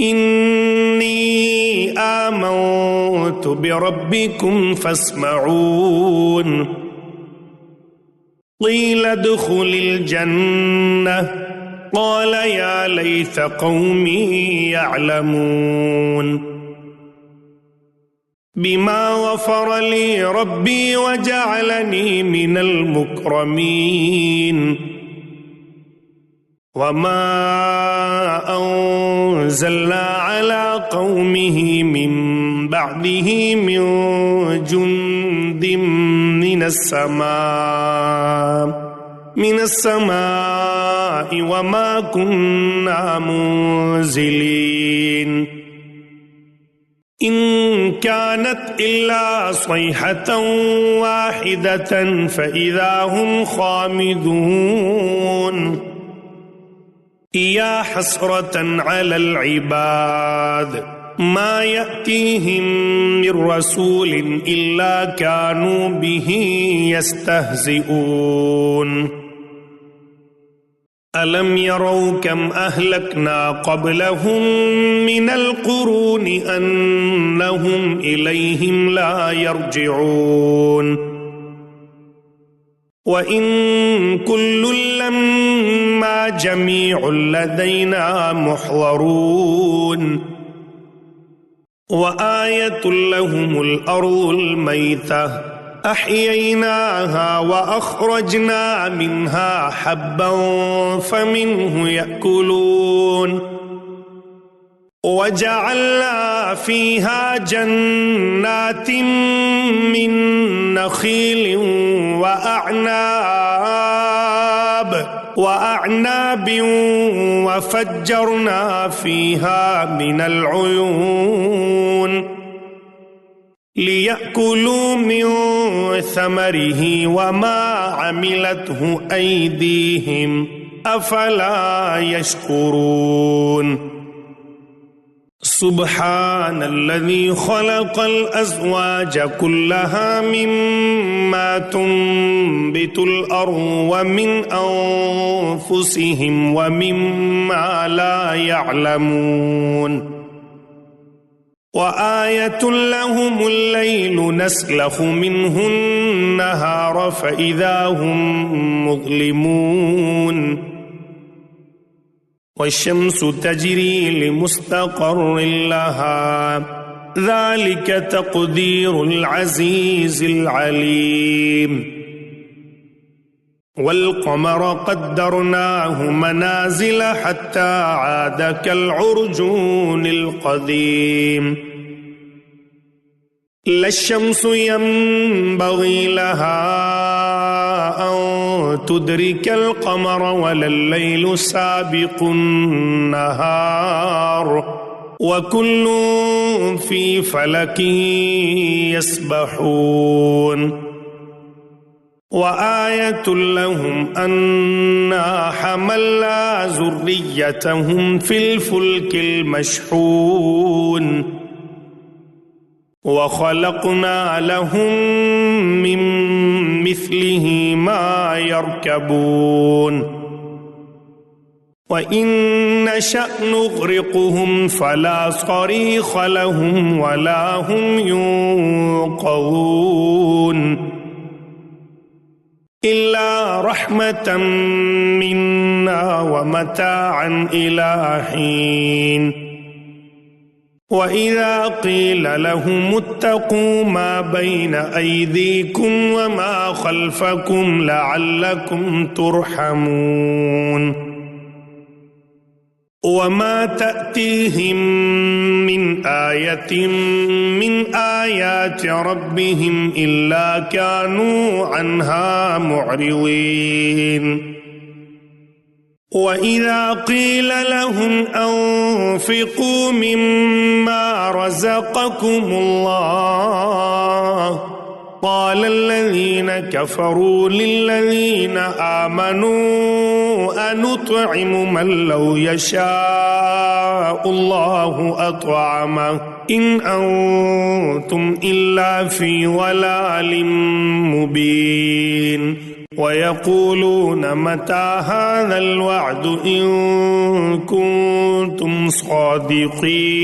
إني آمنت بربكم فاسمعون قيل ادخل الجنة قال يا ليت قومي يعلمون بما غفر لي ربي وجعلني من المكرمين وما أنزلنا على قومه من بعده من جند من السماء وما كنا منزلين إن كانت إلا صيحة واحدة فإذا هم خامدون يا حسرة على العباد ما يأتيهم من رسول إلا كانوا به يستهزئون ألم يروا كم أهلكنا قبلهم من القرون أنهم إليهم لا يرجعون وإن كل لما جميع لدينا محضرون وآية لهم الأرض الميتة أحييناها وأخرجنا منها حبا فمنه يأكلون وجعلنا فيها جنات من نخيل وأعناب وفجرنا فيها من العيون ليأكلوا من ثمره وما عملته أيديهم أفلا يشكرون سبحان الذي خلق الأزواج كلها مما تنبت الأرض ومن أنفسهم ومما لا يعلمون وآية لهم الليل نسلخ منه النهار فإذا هم مظلمون والشمس تجري لمستقر لها ذلك تقدير العزيز العليم والقمر قدرناه منازل حتى عاد كالعرجون القديم لا الشمس ينبغي لها أن تدرك القمر ولا الليل سابق النهار وكل في فلك يسبحون وآية لهم أنا حملنا ذريتهم في الفلك المشحون وخلقنا لهم من مثله ما يركبون وإن نشأ نغرقهم فلا صريخ لهم ولا هم ينقذون إلا رحمة منا ومتاعا إلى حين وإذا قيل لهم اتقوا ما بين أيديكم وما خلفكم لعلكم ترحمون وما تأتيهم من آية من آيات ربهم إلا كانوا عنها معرضين وإذا قيل لهم أنفقوا مما رزقكم الله قال الذين كفروا للذين آمنوا أنطعم من لو يشاء الله أطعمه إن أنتم إلا في ضلال مبين ويقولون متى هذا الوعد إن كنتم صادقين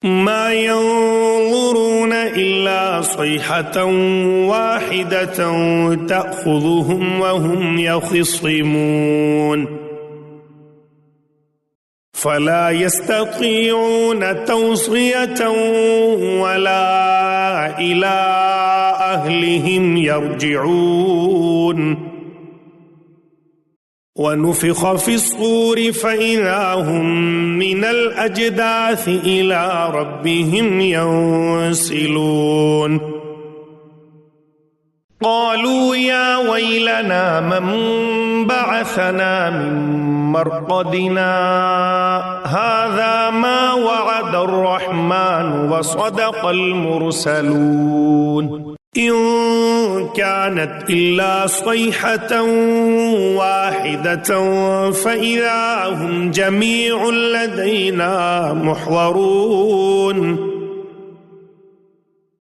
ما ينظرون إلا صيحة واحدة تأخذهم وهم يخصمون فلا يستطيعون توصية ولا إلى أهلهم يرجعون ونفخ في الصور فإذا هم من الأجداث إلى ربهم ينسلون قالوا يا ويلنا من بعثنا من مرقدنا هذا ما وعد الرحمن وصدق المرسلون إن كانت إلا صيحة واحدة فإذا هم جميع لدينا محضرون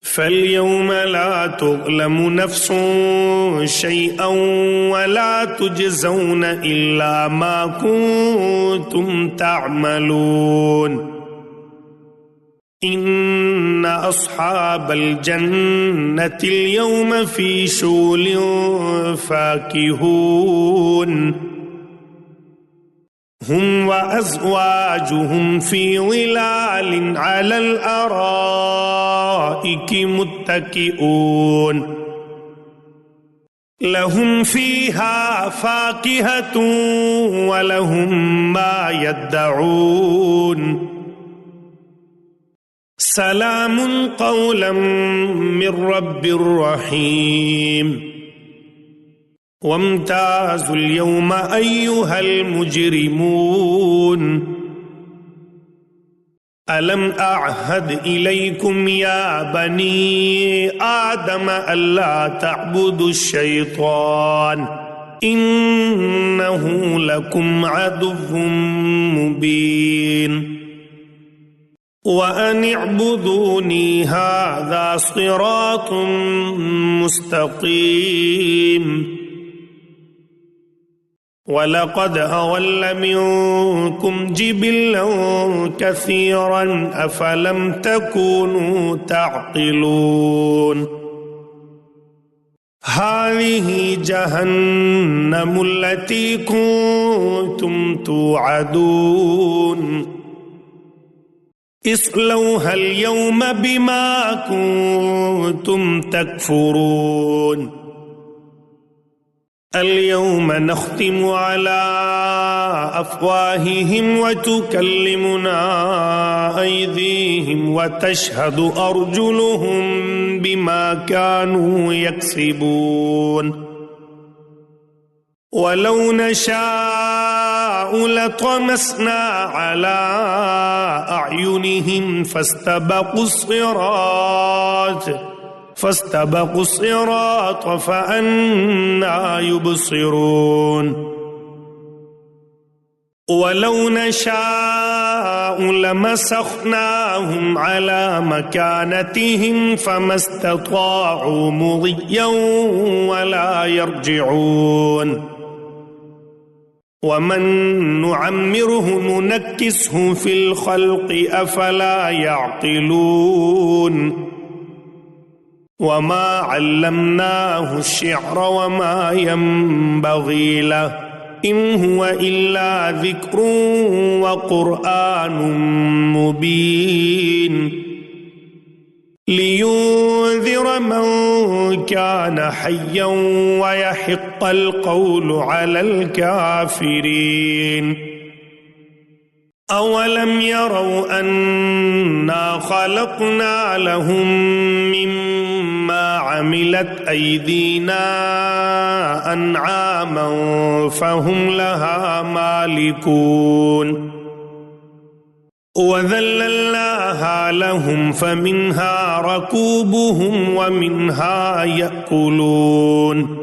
فاليوم لا تظلم نفس شيئا ولا تجزون إلا ما كنتم تعملون إن أصحاب الجنة اليوم في شغل فاكهون هم وأزواجهم في ظلال على الأرائك متكئون لهم فيها فاكهة ولهم ما يدعون سلام قولا من رب رحيم وامتازوا اليوم أيها المجرمون ألم أعهد إليكم يا بني آدم ألا تعبدوا الشيطان إنه لكم عدو مبين وأن اعبدوني هذا صراط مستقيم ولقد أضل منكم جبلا كثيرا أفلم تكونوا تعقلون هذه جهنم التي كنتم توعدون اصلوها اليوم بما كنتم تكفرون اليوم نختم على أفواههم وتكلمنا أيديهم وتشهد أرجلهم بما كانوا يكسبون ولو نشاء لطمسنا على أعينهم فاستبقوا الصراط فأنى يبصرون ولو نشاء لمسخناهم على مكانتهم فما استطاعوا مضيا ولا يرجعون ومن نعمره ننكسه في الخلق أفلا يعقلون وما علمناه الشعر وما ينبغي له إن هو إلا ذكر وقرآن مبين لينذر من كان حيا ويحق القول على الكافرين أولم يروا أنا خلقنا لهم مما عملت أيدينا أنعاما فهم لها مالكون وذللناها لهم فمنها ركوبهم ومنها يأكلون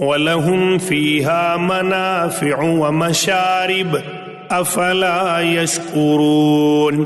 ولهم فيها منافع ومشارب أفلا يشكرون